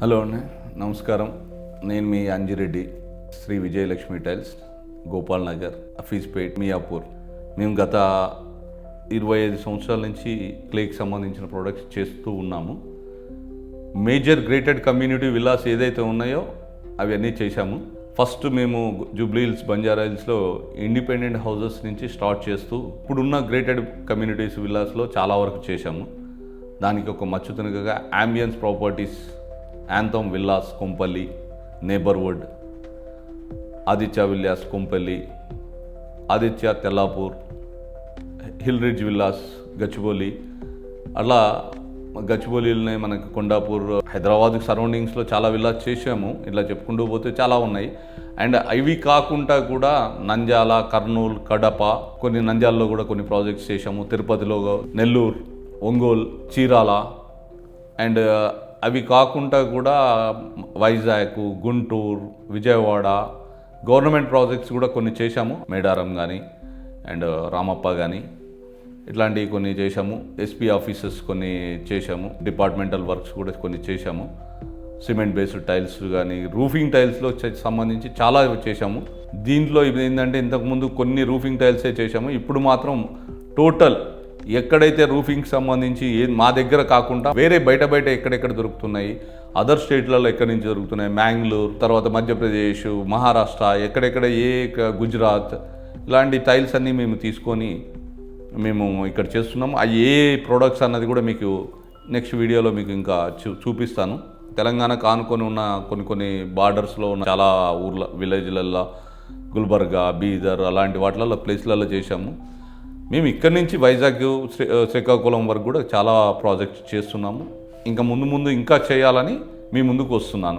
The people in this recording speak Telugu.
హలో అండి, నమస్కారం. నేను మీ అంజిరెడ్డి, శ్రీ విజయలక్ష్మి టైల్స్, గోపాల్ నగర్, అఫీస్పేట్, మియాపూర్. మేము గత 25 సంవత్సరాల నుంచి క్లేకి సంబంధించిన ప్రోడక్ట్స్ చేస్తూ ఉన్నాము. మేజర్ గ్రేటెడ్ కమ్యూనిటీ విల్లాస్ ఏదైతే ఉన్నాయో అవన్నీ చేశాము. ఫస్ట్ మేము జూబ్లీ హిల్స్, బంజారా హిల్స్లో ఇండిపెండెంట్ హౌసెస్ నుంచి స్టార్ట్ చేస్తూ ఇప్పుడున్న గ్రేటెడ్ కమ్యూనిటీస్ విల్లాస్లో చాలా వరకు చేశాము. దానికి ఒక మచ్చుతునకగా Ambience Properties, Anthem Villas Kompally, Neighbourwood, Aditya Villas Kompally, Aditya Tellapur, Hill Ridge Villas Gachibowli, అలా గచ్చిబౌలిలోనే మనకి కొండాపూర్, హైదరాబాద్ సరౌండింగ్స్లో చాలా విల్లాస్ చేసాము. ఇట్లా చెప్పుకుంటూ పోతే చాలా ఉన్నాయి. అండ్ ఇవి కాకుండా కూడా నంద్యాల, కర్నూలు, కడప, కొన్ని నంద్యాలలో కూడా కొన్ని ప్రాజెక్ట్స్ చేసాము. తిరుపతిలో, నెల్లూరు, ఒంగోలు, చీరాల, అండ్ అవి కాకుండా కూడా వైజాగ్, గుంటూరు, విజయవాడ గవర్నమెంట్ ప్రాజెక్ట్స్ కూడా కొన్ని చేశాము. మేడారం కానీ అండ్ రామప్ప కానీ ఇట్లాంటివి కొన్ని చేశాము. ఎస్పీ ఆఫీసెస్ కొన్ని చేశాము. డిపార్ట్మెంటల్ వర్క్స్ కూడా కొన్ని చేశాము. సిమెంట్ బేస్డ్ టైల్స్ కానీ, రూఫింగ్ టైల్స్లో సంబంధించి చాలా చేశాము. దీంట్లో ఇది ఏంటంటే ఇంతకుముందు కొన్ని రూఫింగ్ టైల్సే చేశాము. ఇప్పుడు మాత్రం టోటల్ ఎక్కడైతే రూఫింగ్ సంబంధించి మా దగ్గర కాకుండా వేరే బయట ఎక్కడెక్కడ దొరుకుతున్నాయి, అదర్ స్టేట్లలో ఎక్కడి నుంచి దొరుకుతున్నాయి, మ్యాంగ్లూర్, తర్వాత మధ్యప్రదేశ్, మహారాష్ట్ర, ఎక్కడెక్కడ గుజరాత్, ఇలాంటి టైల్స్ అన్నీ మేము తీసుకొని మేము ఇక్కడ చేస్తున్నాము. ఆ ఏ ప్రోడక్ట్స్ అన్నది కూడా మీకు నెక్స్ట్ వీడియోలో మీకు ఇంకా చూపిస్తాను. తెలంగాణకు ఆనుకొని ఉన్న కొన్ని బార్డర్స్లో ఉన్న చాలా ఊర్ల, విలేజ్లల్లో, గుల్బర్గా, బీదర్ అలాంటి వాటిలలో ప్లేస్లలో చేశాము. మేము ఇక్కడి నుంచి వైజాగ్, శ్రీకాకుళం వరకు కూడా చాలా ప్రాజెక్ట్స్ చేస్తున్నాము. ఇంకా ముందు ఇంకా చేయాలని మీ ముందుకు వస్తున్నాను.